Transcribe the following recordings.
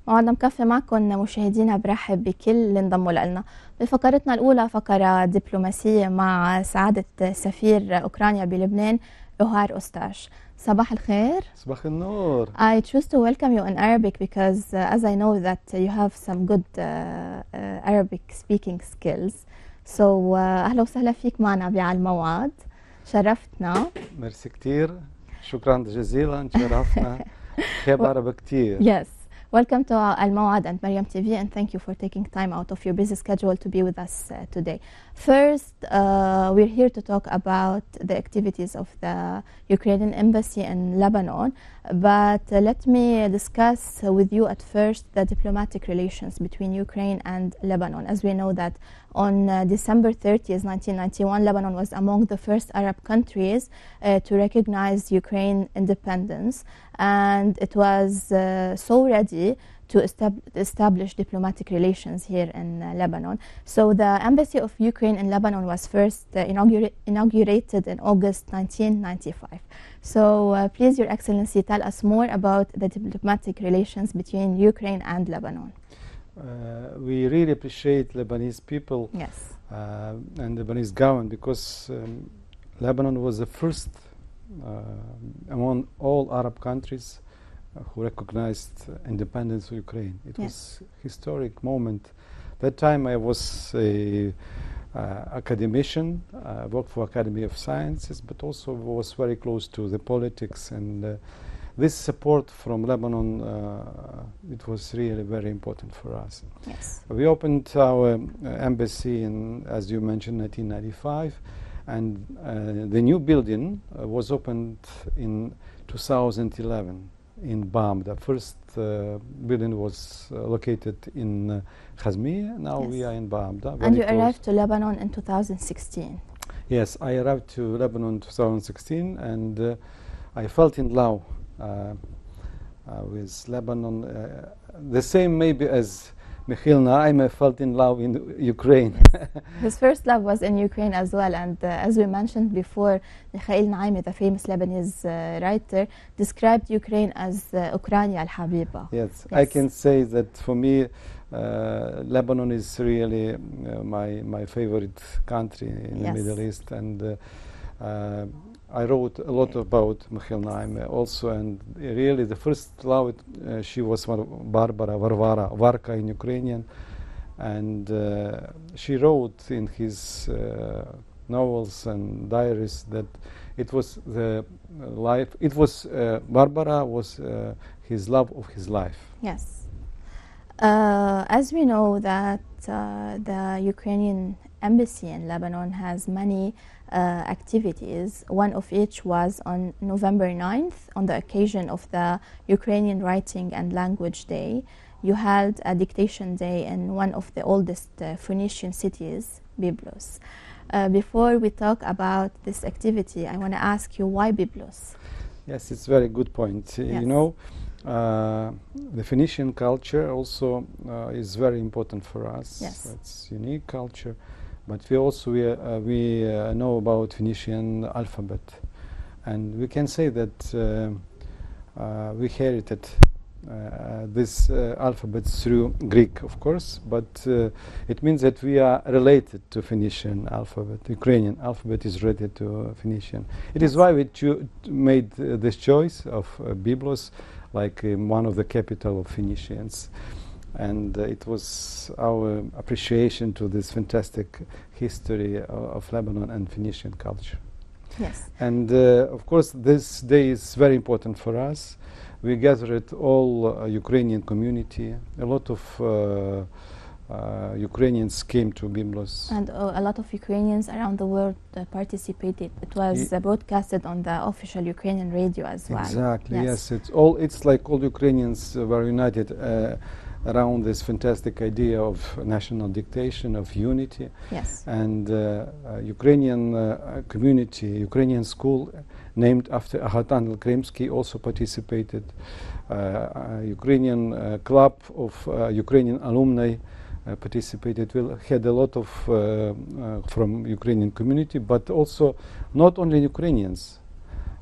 موعدنا مكفي معكم مشاهدينا، برحب بكل اللي انضموا لنا. بفقرتنا الأولى فقرة دبلوماسية مع سعادة سفير أوكرانيا بلبنان إيهور أوستاش. صباح الخير. صباح النور. I choose to welcome you in Arabic because as I know that you have some good Arabic speaking skills. So أهلا وسهلا فيك معنا بعالموعد، شرفتنا. ميرسي كتير، شكرا جزيلا، شرفنا. بحب عربي كتير. Yes. Welcome to Almawad and Mariam TV, and thank you for taking time out of your busy schedule to be with us today. First, we're here to talk about the activities of the Ukrainian embassy in Lebanon, but let me discuss with you at first the diplomatic relations between Ukraine and Lebanon. As we know that on December 30th, 1991, Lebanon was among the first Arab countries to recognize Ukraine independence, and it was so ready to establish diplomatic relations here in Lebanon. So the embassy of Ukraine in Lebanon was first inaugurated in August 1995. So please, Your Excellency, tell us more about the diplomatic relations between Ukraine and Lebanon. We really appreciate Lebanese people, yes, and Lebanese government, because Lebanon was the first among all Arab countries who recognized independence of Ukraine. It yes. was a historic moment. That time I was a academician, worked for Academy of Sciences, but also was very close to the politics, and this support from Lebanon, it was really very important for us. Yes. We opened our embassy in, as you mentioned, 1995, and the new building was opened in 2011 in Bam. The first building was located in Khazmi. Now yes. we are in Bam. And you arrived to Lebanon in 2016. Yes, I arrived to Lebanon in 2016, and I felt in love with Lebanon. The same maybe as Mikhail Naim felt in love in Ukraine. Yes. His first love was in Ukraine as well, and as we mentioned before, Mikhail Naim, the famous Lebanese writer, described Ukraine as Okrani al-Habiba. Yes, I can say that for me, Lebanon is really my favorite country in yes. the Middle East, and I wrote a lot about Mikhail Naim also, and really the first love, she was Varvara, Varka in Ukrainian, and she wrote in his novels and diaries that it was the life, it was, Barbara was his love of his life. Yes. As we know that the Ukrainian embassy in Lebanon has many activities. One of which was on November 9th, on the occasion of the Ukrainian Writing and Language Day. You held a dictation day in one of the oldest Phoenician cities, Byblos. Before we talk about this activity, I want to ask you, why Byblos? Yes, it's a very good point. Yes. You know, the Phoenician culture also is very important for us. Yes. It's unique culture. But we also know about Phoenician alphabet, and we can say that we inherited this alphabet through Greek, of course, but it means that we are related to Phoenician alphabet. Ukrainian alphabet is related to Phoenician. It is why we made this choice of Byblos, like one of the capital of Phoenicians. And it was our appreciation to this fantastic history of Lebanon and Phoenician culture. Yes. And of course, this day is very important for us. We gathered all Ukrainian community. A lot of Ukrainians came to Byblos. And a lot of Ukrainians around the world participated. It was broadcasted on the official Ukrainian radio as well. Exactly, yes. It's like all Ukrainians were united around this fantastic idea of national dictation, of unity. Yes. And Ukrainian community, Ukrainian school named after Ahatan al-Krimsky also participated. Ukrainian club of Ukrainian alumni participated. We had a lot of from Ukrainian community, but also not only Ukrainians.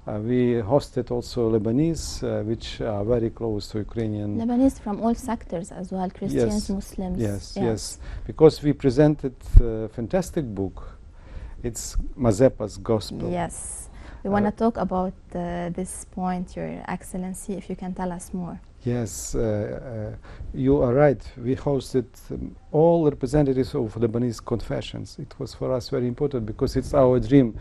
We hosted also Lebanese, which are very close to Ukrainian. Lebanese from all sectors as well, Christians, Yes. Muslims. Yes. Because we presented a fantastic book. It's Mazepa's Gospel. Yes. We want to talk about this point, Your Excellency, if you can tell us more. Yes, you are right. We hosted all representatives of Lebanese confessions. It was for us very important because it's our dream,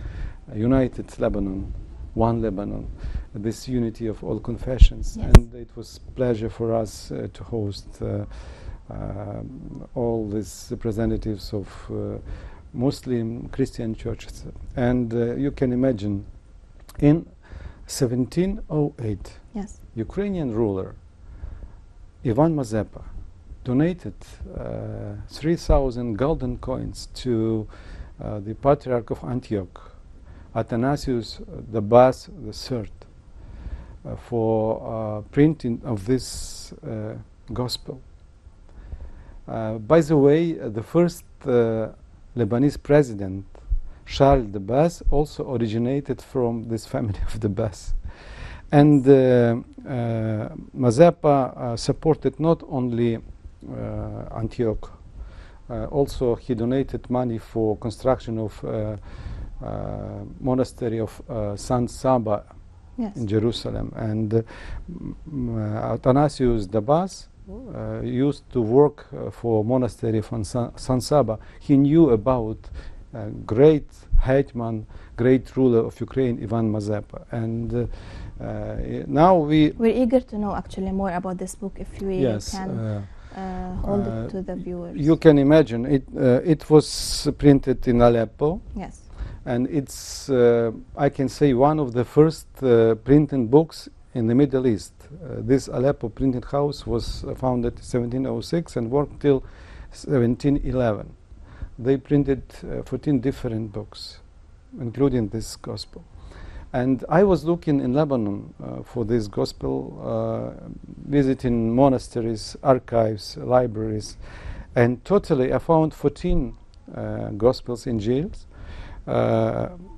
united Lebanon, one Lebanon, this unity of all confessions. Yes. And it was a pleasure for us to host all these representatives of Muslim, Christian churches. And you can imagine, in 1708, Yes. Ukrainian ruler Ivan Mazepa donated 3,000 golden coins to the Patriarch of Antioch, Athanasius the Bas III, for printing of this gospel. By the way, the first Lebanese president, Charles de Bas, also originated from this family of the Bas. And Mazepa supported not only Antioch, also he donated money for construction of monastery of San Saba. Yes. In Jerusalem. And Athanasius the Bas used to work for monastery from San Saba. He knew about great hetman, great ruler of Ukraine, Ivan Mazepa. And now we're eager to know actually more about this book, if we yes, can hold it to the viewers. You can imagine it was printed in Aleppo. Yes. And it's I can say one of the first printing books in the Middle East. This Aleppo printing house was founded in 1706 and worked till 1711. They printed 14 different books, including this gospel. And I was looking in Lebanon for this gospel, visiting monasteries, archives, libraries, and totally I found 14 gospels in jails.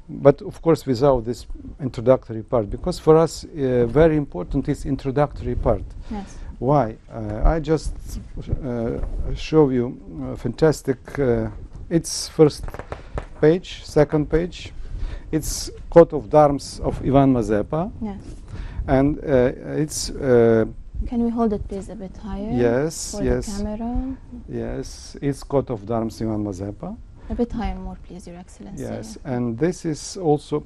But of course without this introductory part, because for us very important is introductory part. Yes. Why? I just show you fantastic. It's first page, second page. It's coat of arms of Ivan Mazepa. Yes. And it's. Can we hold it please a bit higher? Yes. For yes. the camera. Yes. It's coat of arms Ivan Mazepa. A bit higher more, please, Your Excellency. Yes, and this is also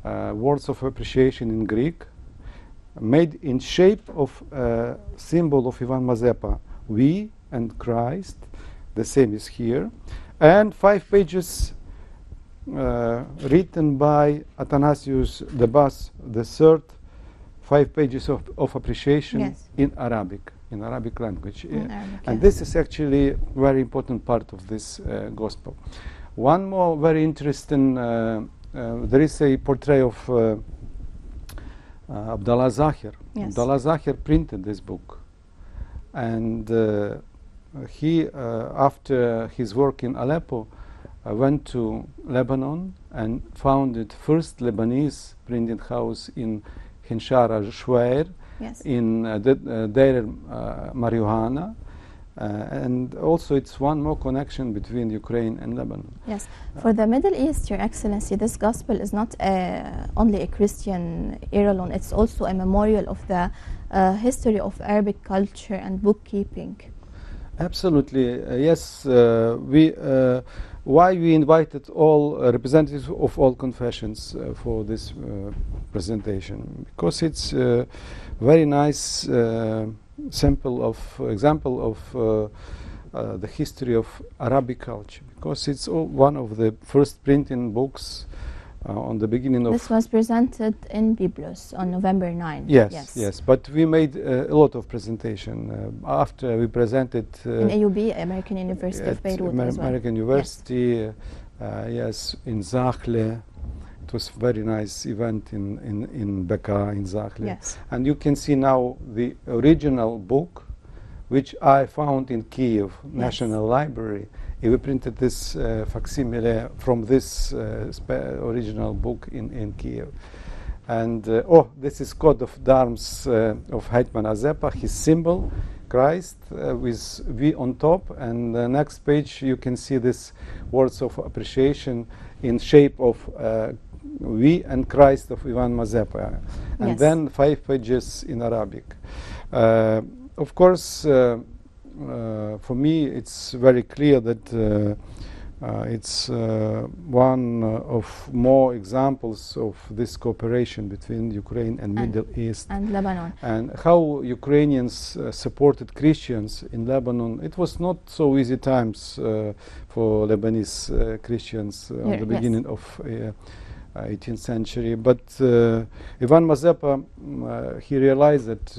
words of appreciation in Greek, made in shape of symbol of Ivan Mazepa, we and Christ, the same is here, and 5 pages written by Athanasius the Bas III, 5 pages of appreciation. Yes. In Arabic language. And this is actually a very important part of this gospel. One more very interesting, there is a portrait of Abdallah Zahir. Yes. Abdallah Zahir printed this book. And he, after his work in Aleppo, went to Lebanon and founded first Lebanese printing house in Hinshara Shwair. Yes. In Deir Marijuana, and also it's one more connection between Ukraine and Lebanon. Yes, for the Middle East, Your Excellency, this gospel is not only a Christian heirloom, it's also a memorial of the history of Arabic culture and bookkeeping. Absolutely, yes. Why we invited all representatives of all confessions for this presentation? Because it's very nice example of the history of Arabic culture, because it's one of the first printing books on the beginning of... This was presented in Byblos on November 9. Yes, but we made a lot of presentation after we presented... in AUB, American University of Beirut as well. American University, yes, in Zakhle. It was a very nice event in Bekaa, in Zakhle. Yes. And you can see now the original book, which I found in Kiev National Library. We printed this facsimile from this original book in Kiev. And this is coat of arms of Hetman Azepa, his symbol, Christ, with V on top. And the next page you can see this words of appreciation in shape of V and Christ of Ivan Mazepa. And then 5 pages in Arabic. Of course, for me it's very clear that it's one of more examples of this cooperation between Ukraine and Middle East and Lebanon, and how Ukrainians supported Christians in Lebanon. It was not so easy times for Lebanese Christians on the beginning of 18th century, but Ivan Mazepa he realized that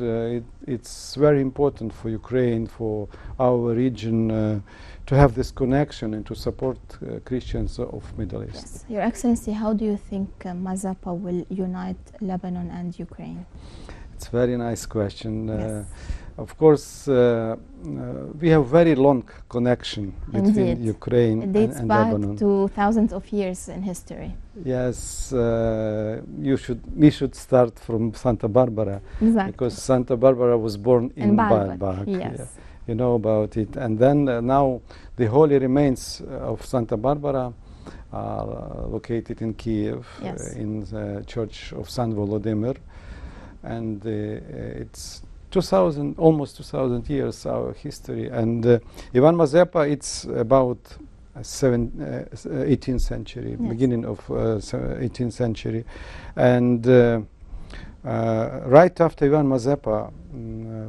it's very important for Ukraine, for our region, to have this connection and to support Christians of Middle East. Yes. Your Excellency, how do you think Mazepa will unite Lebanon and Ukraine? It's a very nice question. Of course, we have very long connection between Ukraine and Lebanon. It dates back to thousands of years in history. Yes, we should start from Santa Barbara, because Santa Barbara was born in Baalbek. Yes. Yeah. You know about it. And then now the holy remains of Santa Barbara are located in Kiev, in the Church of San Volodymyr. And it's almost 2,000 years our history. And Ivan Mazepa, it's about 18th century, beginning of 18th century. And right after Ivan Mazepa,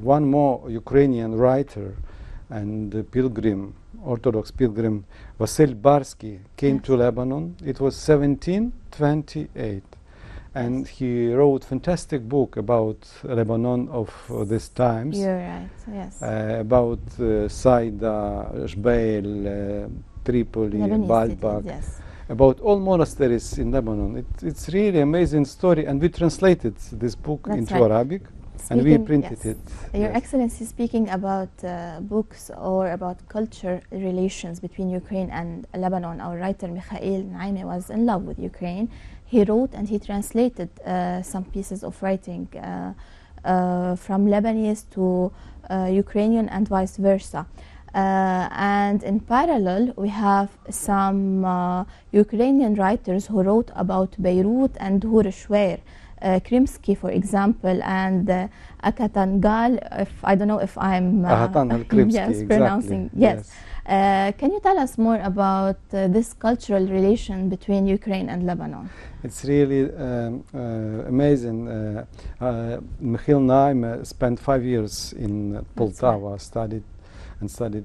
one more Ukrainian writer and pilgrim, Orthodox pilgrim, Vasil Barsky, came to Lebanon. It was 1728. And he wrote fantastic book about Lebanon of these times. You're right, yes. About Saida, Jbeil, Tripoli, Baalbek, about all monasteries in Lebanon. It's really amazing story, and we translated this book into Arabic, and we printed it. Your Excellency, speaking about books or about culture relations between Ukraine and Lebanon, our writer Mikhail Naimi was in love with Ukraine. He wrote and he translated some pieces of writing from Lebanese to Ukrainian and vice versa. And in parallel, we have some Ukrainian writers who wrote about Beirut and Hurshwer, Krimsky, for example, and Akatangal. I don't know if I'm pronouncing. Yes. Can you tell us more about this cultural relation between Ukraine and Lebanon? It's really amazing. Mikhail Naim spent 5 years in Poltava, studied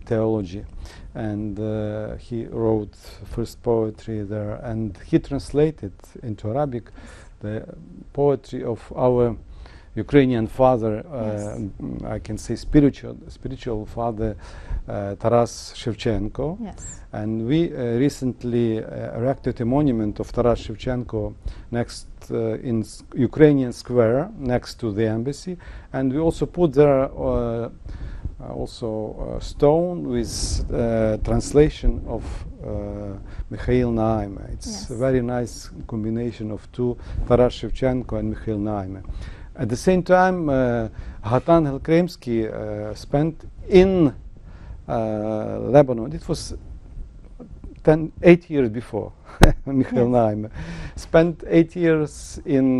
theology, and he wrote first poetry there, and he translated into Arabic the poetry of our Ukrainian father, I can say spiritual father, Taras Shevchenko. Yes. And we recently erected a monument of Taras Shevchenko next in Ukrainian Square, next to the embassy, and we also put there stone with translation of Mikhail Naim. It's a very nice combination of two, Taras Shevchenko and Mikhail Naim. At the same time, Hatan Helkremsky spent in Lebanon. It was 8 years before Mikhail Naim. Spent 8 years in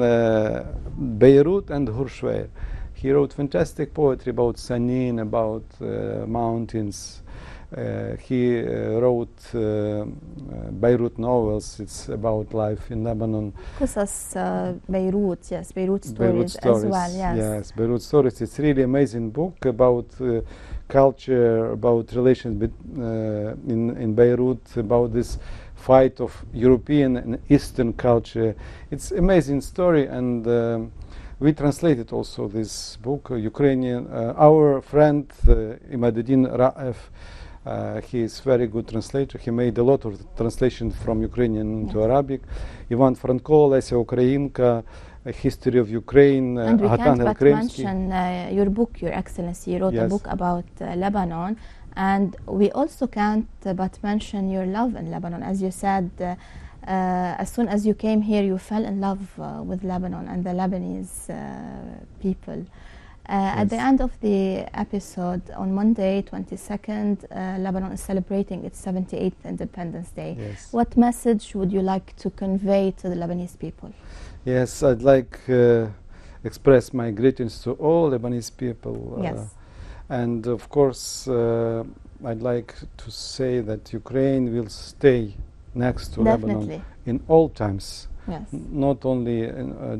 Beirut and Hurshwer. He wrote fantastic poetry about Sanin, about mountains. He wrote Beirut novels. It's about life in Lebanon. Qisas Beirut, yes, Beirut stories as well, yes. Yes, Beirut stories. It's really amazing book about culture, about relations in Beirut, about this fight of European and Eastern culture. It's amazing story, and we translated also this book, Ukrainian. Our friend Imaduddin Ra'ef, he is very good translator. He made a lot of translation from Ukrainian into Arabic. Ivan Franko, Lesya Ukrainka, A History of Ukraine, and we Hatan can't but Helkremsky. mention your book, Your Excellency. You wrote a book about Lebanon, and we also can't but mention your love in Lebanon. As you said, as soon as you came here, you fell in love with Lebanon and the Lebanese people. At the end of the episode, on Monday, 22nd, Lebanon is celebrating its 78th Independence Day. Yes. What message would you like to convey to the Lebanese people? Yes, I'd like express my greetings to all Lebanese people. Yes. And of course, I'd like to say that Ukraine will stay next to Definitely. Lebanon in all times. Yes. Not only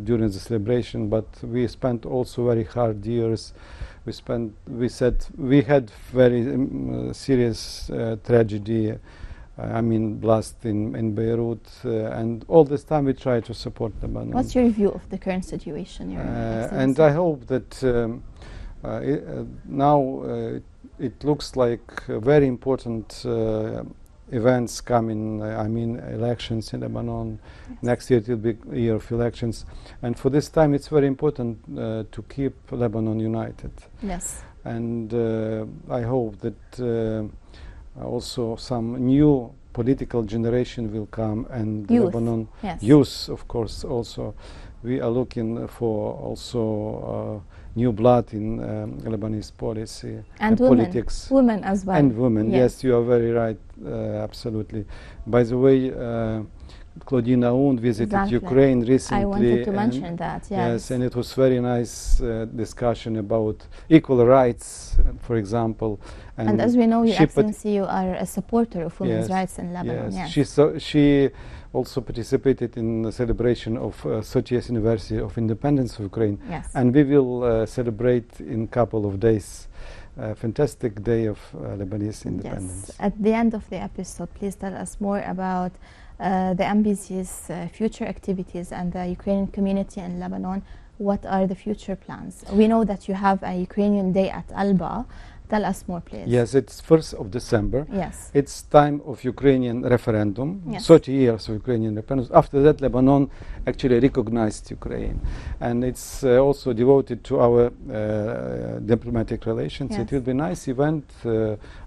during the celebration, but we spent also very hard years. We had very serious tragedy. I mean, blast in Beirut, and all this time we try to support Lebanon. What's your view of the current situation? Your And I hope that now it looks like very important events coming. I mean, elections in Lebanon. Yes. Next year it will be a year of elections, and for this time it's very important to keep Lebanon united. Yes. And I hope that also some new political generation will come, and Youth. Lebanon Yes. youth, of course, also. We are looking for also new blood in Lebanese policy And women. politics. Women as well. And women, Yes. yes, you are very right, absolutely. By the way, Claudine Aoun visited Exactly. Ukraine recently. I wanted to and mention that, yes. and it was very nice discussion about equal rights, for example. And as we know, Your she Excellency, you are a supporter of women's Yes. rights in Lebanon. Yes, Yes. she also participated in the celebration of 30th anniversary of independence of Ukraine. Yes. And we will celebrate in a couple of days a fantastic day of Lebanese independence. Yes. At the end of the episode, please tell us more about the embassy's future activities and the Ukrainian community in Lebanon. What are the future plans? We know that you have a Ukrainian day at Alba. Tell us more, please. Yes, it's 1st of December. Yes. It's time of Ukrainian referendum, Yes. 30 years of Ukrainian independence. After that, Lebanon actually recognized Ukraine. And it's also devoted to our diplomatic relations. Yes. It will be a nice event.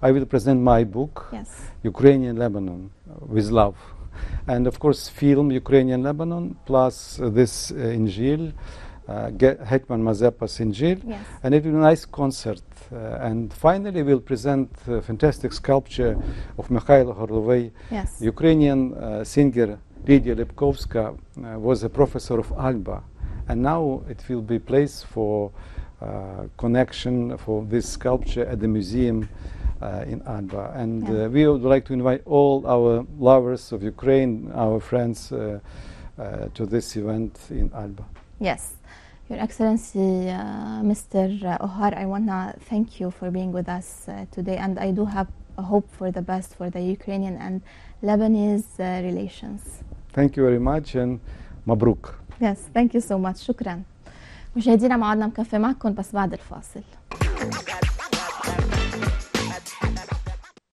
I will present my book, Yes. Ukrainian Lebanon, with love. And of course, film Ukrainian Lebanon, plus this Injil, Hetman Mazeppa's Injil. Yes. And it will be a nice concert. And finally, we'll present a fantastic sculpture of Mikhailo Gorlovay. Yes. Ukrainian singer Lydia Lepkovska was a professor of Alba. And now it will be place for connection for this sculpture at the museum in Alba. And we would like to invite all our lovers of Ukraine, our friends, to this event in Alba. Yes. Your Excellency, Mr. Éihor, I want to thank you for being with us today, and I do have a hope for the best for the Ukrainian and Lebanese relations. Thank you very much and مبروك. Yes, thank you so much. شكرا. مشاهدينا، موعدنا مكفي معكم بس بعد الفاصل.